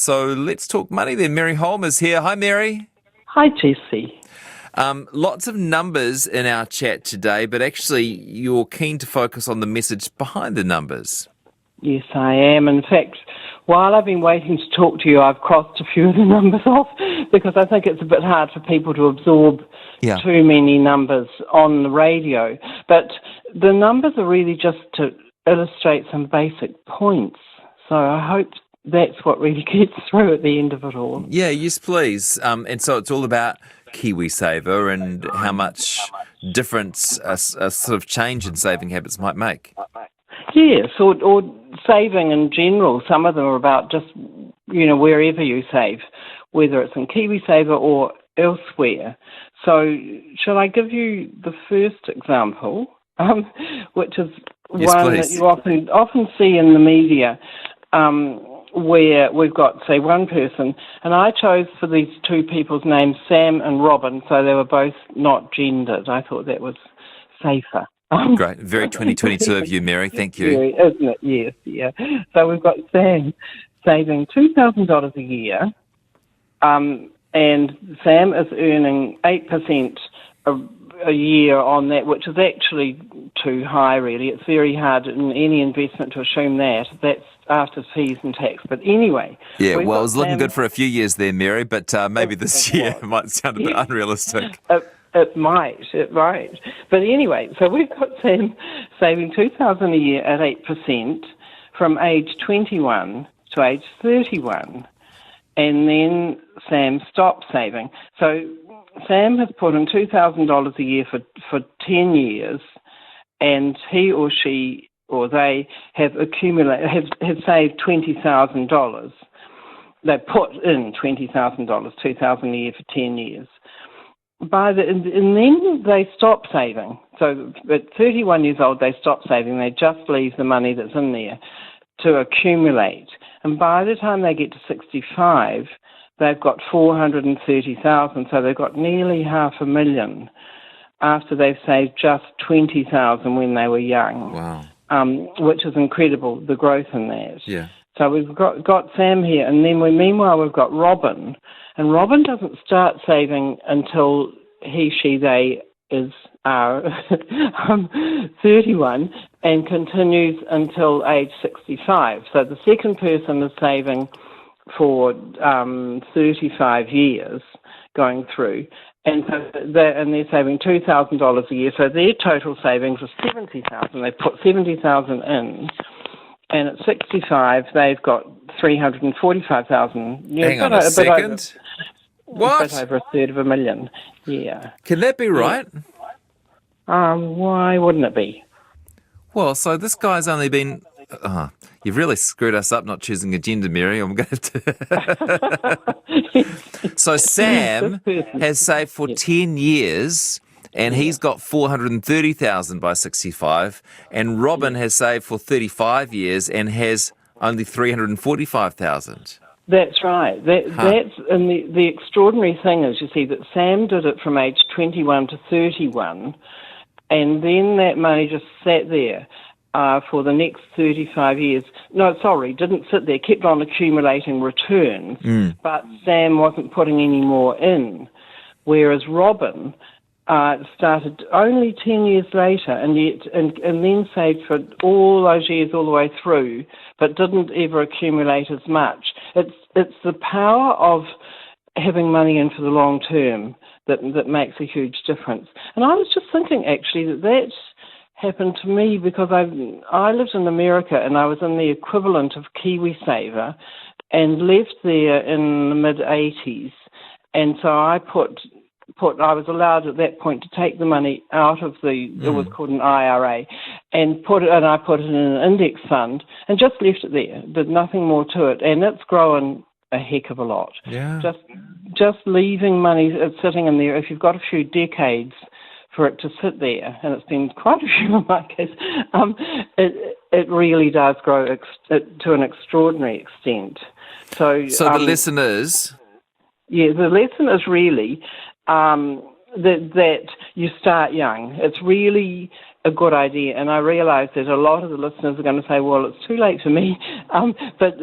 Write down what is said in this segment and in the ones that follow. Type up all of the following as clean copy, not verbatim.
So let's talk money then. Mary Holm is here. Hi, Mary. Hi, Jesse. Lots of numbers in our chat today, but actually you're keen to focus on the message behind the numbers. Yes, I am. In fact, while I've been waiting to talk to you, I've crossed a few of the numbers off because I think it's a bit hard for people to absorb too many numbers on the radio. But the numbers are really just to illustrate some basic points. So I hope that's what really gets through at the end of it all. Yeah, yes, please. And so it's all about KiwiSaver and how much difference a sort of change in saving habits might make. Yes, or saving in general. Some of them are about just, wherever you save, whether it's in KiwiSaver or elsewhere. So shall I give you the first example, which is one that you often see in the media, where we've got, say, one person, and I chose for these two people's names Sam and Robin, so they were both not gendered. I thought that was safer. Great. Very 2022 of you, Mary. Thank you. Isn't it? Yes, yeah. So we've got Sam saving $2,000 a year, and Sam is earning 8% a year on that, which is actually too high, really. It's very hard in any investment to assume that. That's after fees and tax. But anyway. Yeah, well, it was looking good for a few years there, Mary, but maybe this year might sound a bit unrealistic. It might. But anyway, so we've got Sam saving $2,000 a year at 8% from age 21 to age 31. And then Sam stopped saving. So Sam has put in $2,000 a year for 10 years, and he or she or they have saved $20,000. They put in $20,000, $2,000 a year for 10 years. And then they stop saving. So at 31 years old, they stop saving. They just leave the money that's in there to accumulate. And by the time they get to 65, they've got $430,000. So they've got nearly $500,000 after they've saved just $20,000 when they were young. Wow. Which is incredible, the growth in that. Yeah. So we've got Sam here, and then meanwhile we've got Robin. And Robin doesn't start saving until they are 31 and continues until age 65. So the second person is saving for 35 years going through. And so they're saving $2,000 a year. So their total savings are $70,000. They put $70,000 in. And at 65, they've got $345,000. Hang on a second. What? But over $250,000. Yeah. Can that be right? Why wouldn't it be? Well, so this guy's only been... you've really screwed us up not choosing a gender, Mary. I'm going to... So Sam has saved for 10 years... And he's got $430,000 by 65, and Robin has saved for 35 years and has only $345,000. That's right. That's and the extraordinary thing is, you see, that Sam did it from age 21 to 31, and then that money just sat there for the next 35 years. No, sorry, didn't sit there. Kept on accumulating returns, but Sam wasn't putting any more in, whereas Robin started only 10 years later and then saved for all those years all the way through, but didn't ever accumulate as much. It's the power of having money in for the long term that makes a huge difference. And I was just thinking, actually, that happened to me because I lived in America and I was in the equivalent of KiwiSaver and left there in the mid-'80s. And so I I was allowed at that point to take the money out of it was called an IRA, and I put it in an index fund and just left it there, did nothing more to it, and it's grown a heck of a lot. Yeah. Just leaving money sitting in there, if you've got a few decades for it to sit there, and it's been quite a few in my case, it really does grow to an extraordinary extent. So the lesson is? Yeah, the lesson is really that you start young. It's really a good idea, and I realise that a lot of the listeners are going to say, well, it's too late for me, but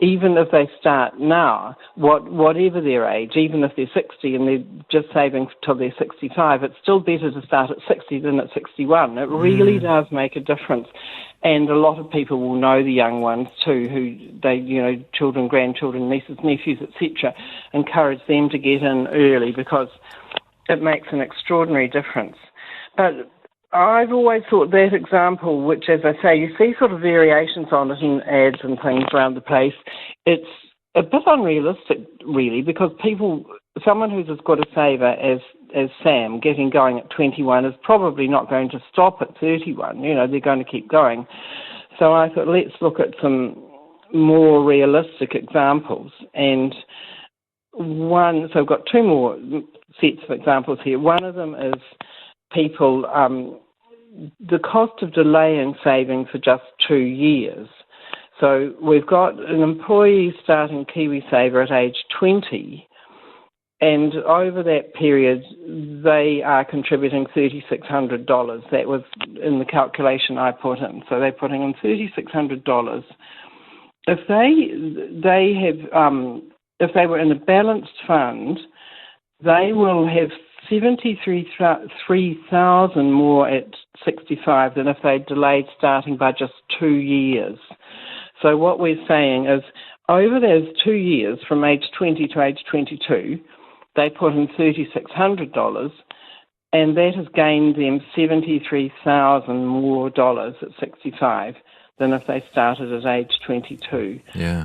even if they start now, whatever their age, even if they're 60 and they're just saving till they're 65, it's still better to start at 60 than at 61. It really does make a difference. And a lot of people will know the young ones too, who they, children, grandchildren, nieces, nephews, etc., encourage them to get in early because it makes an extraordinary difference. But I've always thought that example, which, as I say, you see sort of variations on it in ads and things around the place, it's a bit unrealistic, really, because someone who's as good a saver as Sam, getting going at 21, is probably not going to stop at 31. They're going to keep going. So I thought, let's look at some more realistic examples. And so I've got two more sets of examples here. One of them is people, the cost of delaying saving for just 2 years. So we've got an employee starting KiwiSaver at age 20, and over that period, they are contributing $3,600. That was in the calculation I put in. So they're putting in $3,600. If if they were in a balanced fund, they will have $73,000 more at 65 than if they delayed starting by just 2 years. So what we're saying is, over those 2 years, from age 20 to age 22, they put in $3,600, and that has gained them $73,000 more dollars at 65 than if they started at age 22. Yeah.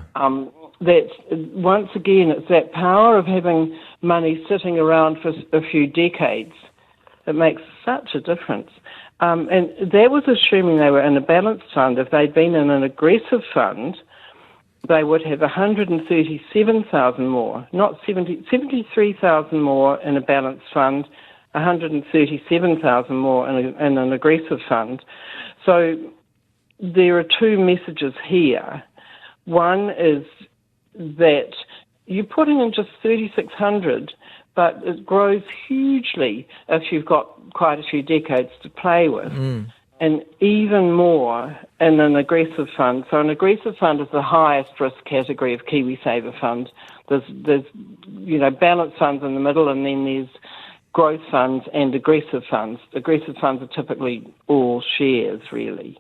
That's, once again, it's that power of having money sitting around for a few decades. It makes such a difference. And that was assuming they were in a balanced fund. If they'd been in an aggressive fund, they would have $137,000 more, not 73,000 more in a balanced fund, $137,000 more in an aggressive fund. So there are two messages here. One is that you're putting in just $3,600, but it grows hugely if you've got quite a few decades to play with, and even more in an aggressive fund. So an aggressive fund is the highest risk category of KiwiSaver fund. There's balanced funds in the middle, and then there's growth funds and aggressive funds. Aggressive funds are typically all shares, really.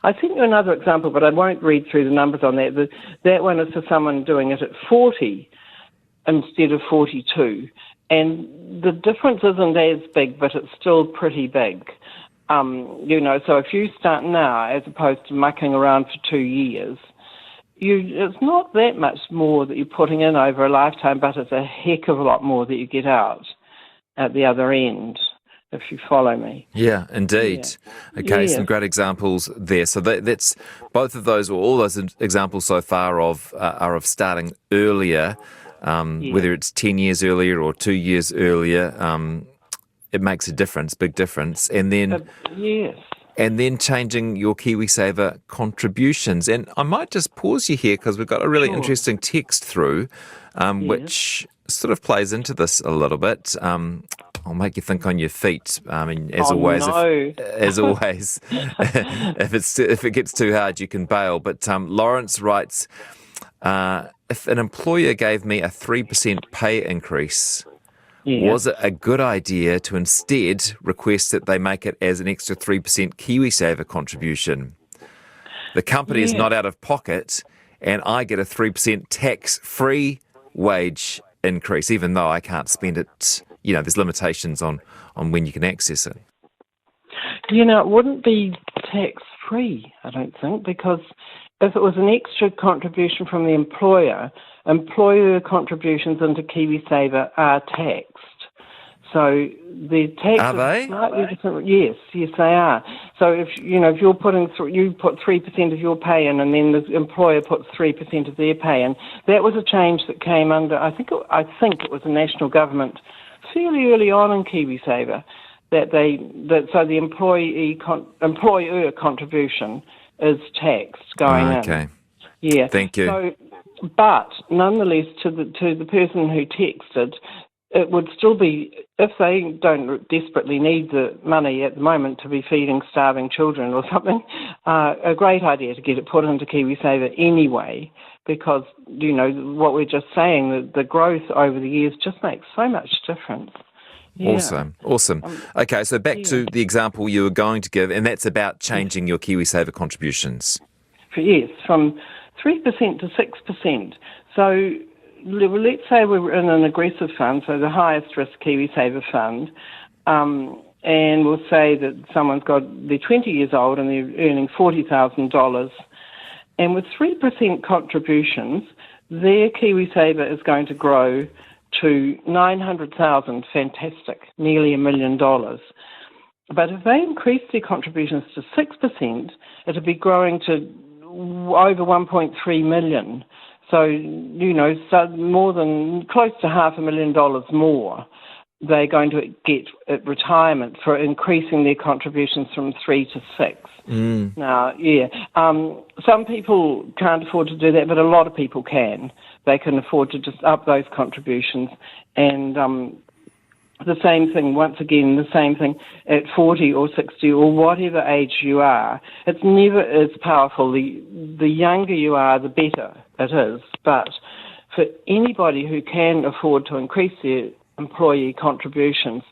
I think another example, but I won't read through the numbers on that. That one is for someone doing it at 40 instead of 42. And the difference isn't as big, but it's still pretty big. So if you start now, as opposed to mucking around for 2 years, it's not that much more that you're putting in over a lifetime, but it's a heck of a lot more that you get out at the other end, if you follow me. Yeah, indeed. Yeah. Okay, some great examples there. So that's both of those, or all those examples so far are of starting earlier, whether it's 10 years earlier or 2 years earlier. It makes a difference, big difference. And then and then changing your KiwiSaver contributions. And I might just pause you here because we've got a really interesting text through, which sort of plays into this a little bit. I'll make you think on your feet. As always, if it gets too hard, you can bail. But Lawrence writes, if an employer gave me a 3% pay increase, was it a good idea to instead request that they make it as an extra 3% KiwiSaver contribution? The company is not out of pocket, and I get a 3% tax-free wage increase, even though I can't spend it. There's limitations on when you can access it. It wouldn't be tax-free, I don't think, because if it was an extra contribution from the employer contributions into KiwiSaver are taxed. So the tax is slightly different. Yes, they are. So if you're putting you put 3% of your pay in, and then the employer puts 3% of their pay in. That was a change that came under. I think it was the national government fairly early on in KiwiSaver so the employer contribution is taxed going in. Okay. Yeah. Thank you. So, but nonetheless, to the person who texted, it would still be, if they don't desperately need the money at the moment to be feeding starving children or something, a great idea to get it put into KiwiSaver anyway, because, what we're just saying, the growth over the years just makes so much difference. Yeah. Awesome. Okay, so back to the example you were going to give, and that's about changing your KiwiSaver contributions. Yes, from 3% to 6%. So let's say we're in an aggressive fund, so the highest risk KiwiSaver fund, and we'll say that they're 20 years old and they're earning $40,000, and with 3% contributions, their KiwiSaver is going to grow to $900,000, fantastic, nearly $1 million. But if they increase their contributions to 6%, it'll be growing to over $1.3 million. So, more than close to $500,000 more they're going to get at retirement for increasing their contributions from 3 to 6. Now, some people can't afford to do that, but a lot of people can. They can afford to just up those contributions. And the same thing at 40 or 60 or whatever age you are. It's never as powerful. The younger you are, the better it is. But for anybody who can afford to increase their employee contributions,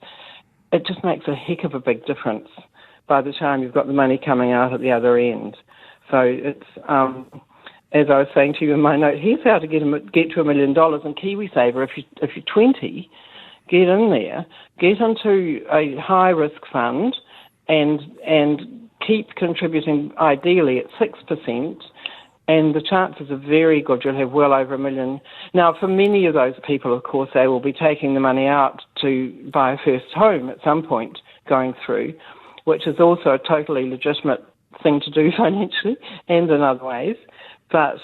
it just makes a heck of a big difference by the time you've got the money coming out at the other end. So it's, as I was saying to you in my note, here's how to get to $1 million in KiwiSaver. If you're 20, get in there, get into a high-risk fund and keep contributing ideally at 6%, and the chances are very good you'll have well over $1 million. Now, for many of those people, of course, they will be taking the money out to buy a first home at some point going through, which is also a totally legitimate thing to do financially and in other ways. But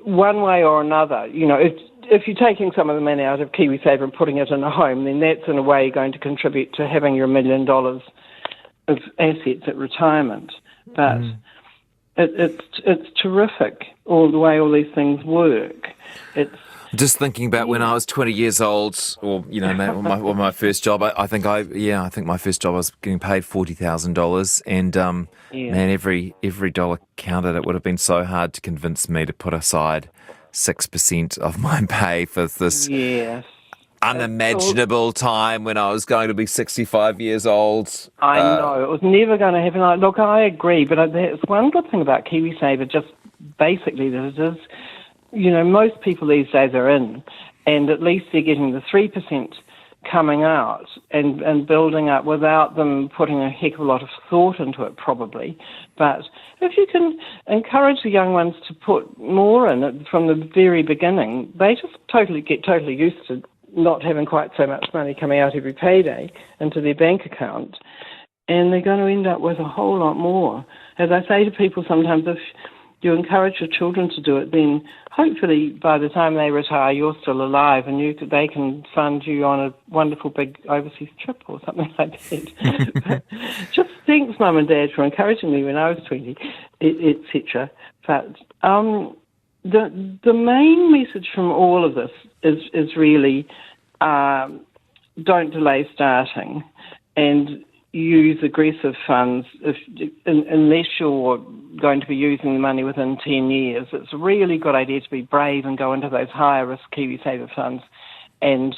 one way or another, if you're taking some of the money out of KiwiSaver and putting it in a home, then that's in a way going to contribute to having your $1 million of assets at retirement. But it's terrific all the way all these things work. It's just thinking about when I was 20 years old, or my first job. I think my first job I was getting paid $40,000, and man, every dollar counted. It would have been so hard to convince me to put aside 6% of my pay for this unimaginable time when I was going to be 65 years old. I know, it was never going to happen. Look, I agree, but there's one good thing about KiwiSaver, just basically that it is, most people these days are in, and at least they're getting the 3% coming out and building up without them putting a heck of a lot of thought into it, probably. But if you can encourage the young ones to put more in it from the very beginning, they just get totally used to not having quite so much money coming out every payday into their bank account, and they're going to end up with a whole lot more. As I say to people sometimes, if you encourage your children to do it, then hopefully by the time they retire, you're still alive and they can fund you on a wonderful big overseas trip or something like that. Just thanks, Mum and Dad, for encouraging me when I was 20, etc. But the main message from all of this is really don't delay starting and use aggressive funds unless you're going to be using the money within 10 years. It's a really good idea to be brave and go into those higher risk KiwiSaver funds and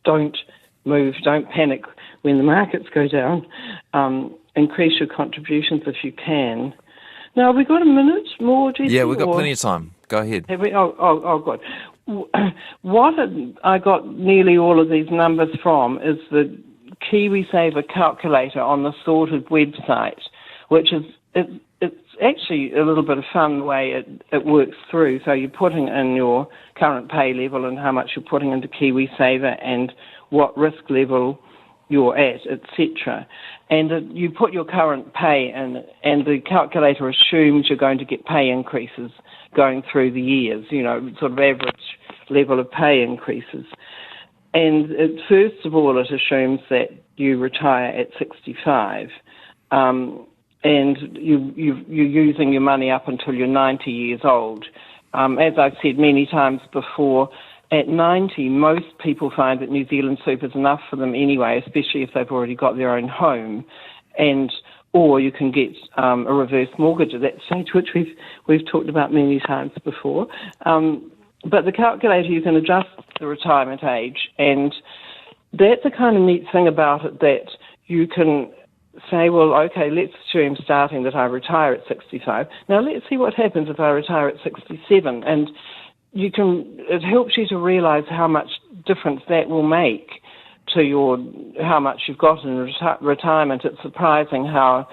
don't move, don't panic when the markets go down. Increase your contributions if you can. Now, have we got a minute more, Jesse? Yeah, we've got plenty of time. Go ahead. Have we? Oh, good. What I got nearly all of these numbers from is the KiwiSaver calculator on the Sorted website, which is it's actually a little bit of fun the way it works through. So you're putting in your current pay level and how much you're putting into KiwiSaver and what risk level you're at, etc. And you put your current pay in, and the calculator assumes you're going to get pay increases going through the years, sort of average level of pay increases. And first of all, it assumes that you retire at 65, and you're using your money up until you're 90 years old. As I've said many times before, at 90, most people find that New Zealand super is enough for them anyway, especially if they've already got their own home, or you can get a reverse mortgage at that stage, which we've talked about many times before. But the calculator, you can adjust the retirement age, and that's a kind of neat thing about it, that you can say, well, okay, let's assume starting that I retire at 65. Now let's see what happens if I retire at 67, and it helps you to realise how much difference that will make to how much you've got in retirement. It's surprising how,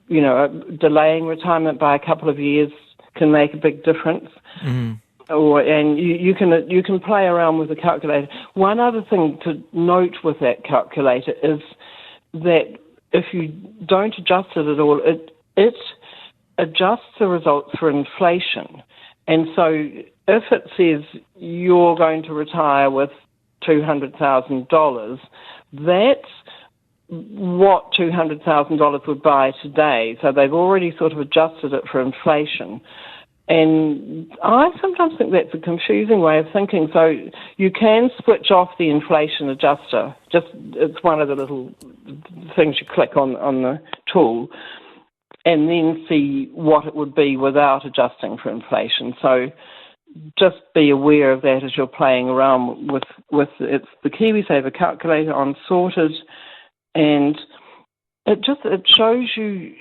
delaying retirement by a couple of years can make a big difference. Mm. And you can play around with the calculator. One other thing to note with that calculator is that if you don't adjust it at all, it adjusts the results for inflation. And so if it says you're going to retire with $200,000, that's what $200,000 would buy today. So they've already sort of adjusted it for inflation. And I sometimes think that's a confusing way of thinking. So you can switch off the inflation adjuster. It's one of the little things you click on the tool, and then see what it would be without adjusting for inflation. So just be aware of that as you're playing around with it's the KiwiSaver calculator on Sorted, and it shows you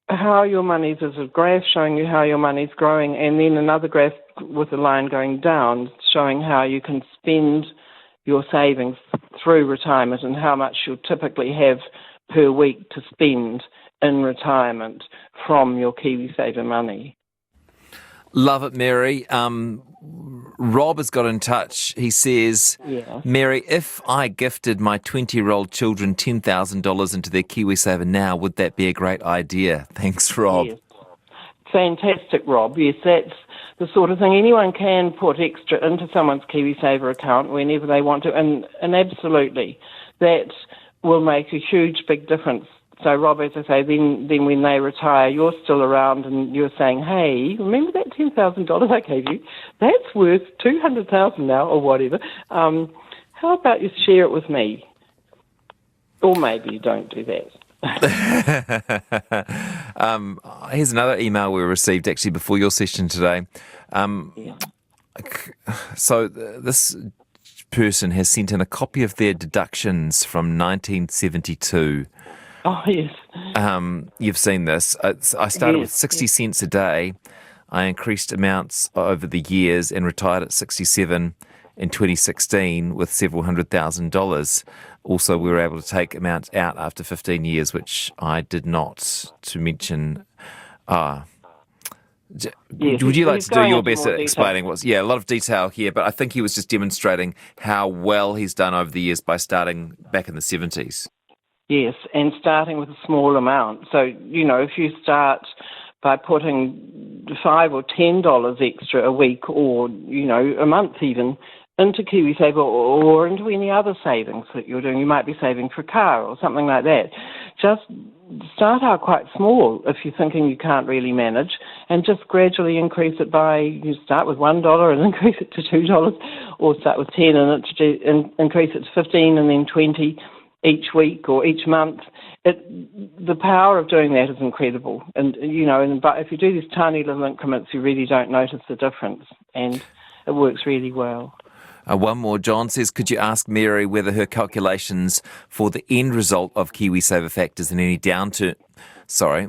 how your money's, as a graph showing you how your money's growing, and then another graph with a line going down showing how you can spend your savings through retirement and how much you'll typically have per week to spend in retirement from your KiwiSaver money. Love it, Mary. Rob has got in touch. He says, Yeah. Mary, if I gifted my 20-year-old children $10,000 into their KiwiSaver now, would that be a great idea? Thanks, Rob. Yes. Fantastic, Rob. Yes, that's the sort of thing anyone can put extra into someone's KiwiSaver account whenever they want to, and absolutely, that will make a huge, big difference. So, Rob, as I say, then when they retire, you're still around and you're saying, hey, remember that $10,000 I gave you? That's worth $200,000 now, or whatever. How about you share it with me? Or maybe you don't do that. Here's another email we received actually before your session today. Yeah. So this person has sent in a copy of their deductions from 1972. Oh, yes. You've seen this. I started with 60 cents a day. I increased amounts over the years and retired at 67 in 2016 with several $100,000. Also, we were able to take amounts out after 15 years, which I did not, to mention. Would you like to do your best at explaining what's... Yeah, a lot of detail here, but I think he was just demonstrating how well he's done over the years by starting back in the 70s. Yes, and starting with a small amount. So, if you start by putting $5 or $10 extra a week, or, a month even, into KiwiSaver or into any other savings that you're doing, you might be saving for a car or something like that. Just start out quite small if you're thinking you can't really manage, and just gradually increase it you start with $1 and increase it to $2, or start with 10 and increase it to 15 and then 20 each week or each month. The power of doing that is incredible. And, but if you do these tiny little increments, you really don't notice the difference, and it works really well. One more. John says, could you ask Mary whether her calculations for the end result of KiwiSaver factors in any downturn...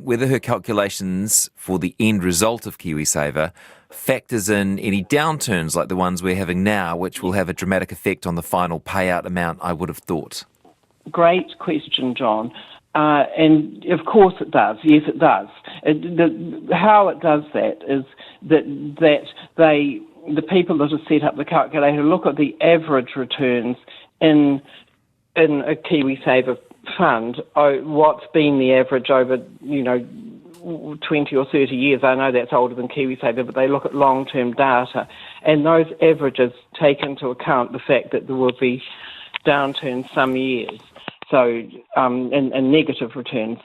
whether her calculations for the end result of KiwiSaver factors in any downturns like the ones we're having now, which will have a dramatic effect on the final payout amount, I would have thought. Great question, John. And of course it does. Yes, it does. How it does that is that the people that have set up the calculator look at the average returns in a KiwiSaver fund. What's been the average over 20 or 30 years? I know that's older than KiwiSaver, but they look at long-term data, and those averages take into account the fact that there will be downturns some years. So, and negative returns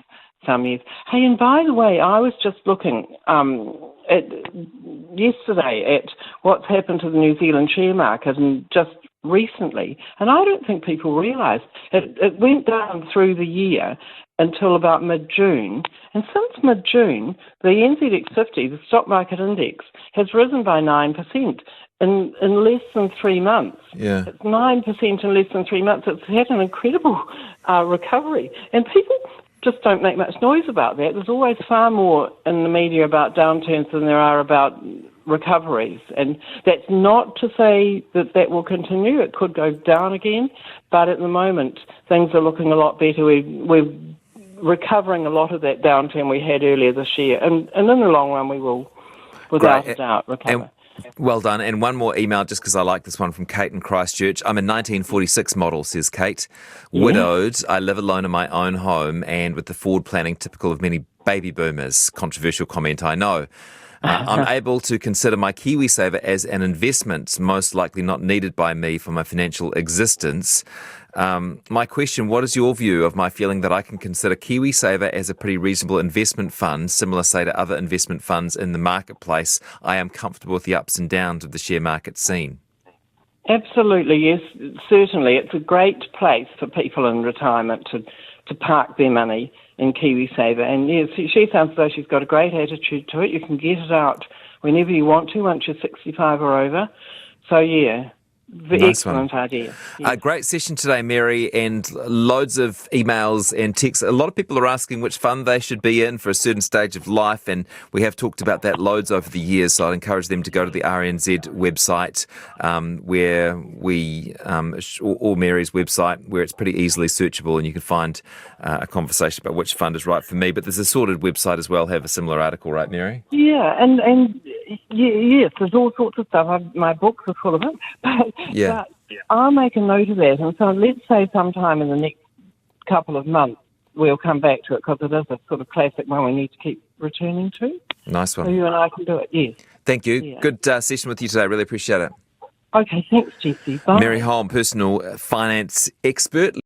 some years. Hey, and by the way, I was just looking yesterday at what's happened to the New Zealand share market, and just recently, and I don't think people realise, it went down through the year until about mid-June, and since mid-June, the NZX 50, the stock market index, has risen by 9% in less than 3 months. Yeah. It's 9% in less than 3 months. It's had an incredible recovery, and people just don't make much noise about that. There's always far more in the media about downturns than there are about recoveries, and that's not to say that will continue. It could go down again, but at the moment things are looking a lot better. We're recovering a lot of that downturn we had earlier this year, and in the long run we will, without a doubt, recover. Well done. And one more email, just because I like this one, from Kate in Christchurch. I'm a 1946 model, says Kate. Widowed. I live alone in my own home and with the forward planning typical of many baby boomers. Controversial comment, I know. I'm able to consider my KiwiSaver as an investment, most likely not needed by me for my financial existence. My question, what is your view of my feeling that I can consider KiwiSaver as a pretty reasonable investment fund, similar, say, to other investment funds in the marketplace? I am comfortable with the ups and downs of the share market scene. Absolutely, yes, certainly. It's a great place for people in retirement to park their money in KiwiSaver. And yes, she sounds as though she's got a great attitude to it. You can get it out whenever you want to, once you're 65 or over. So, yeah. Excellent idea. Yes. Great session today, Mary, and loads of emails and texts. A lot of people are asking which fund they should be in for a certain stage of life, and we have talked about that loads over the years, so I'd encourage them to go to the RNZ website, where or Mary's website, where it's pretty easily searchable, and you can find a conversation about which fund is right for me. But there's a Sorted website as well, have a similar article, right, Mary? Yeah, and yes, there's all sorts of stuff. My books are full of it. But I'll make a note of that. And so let's say sometime in the next couple of months we'll come back to it, because it is a sort of classic one we need to keep returning to. Nice one. So you and I can do it, yes. Thank you. Yeah. Good session with you today. Really appreciate it. Okay, thanks, Jessie. Bye. Mary Holm, personal finance expert.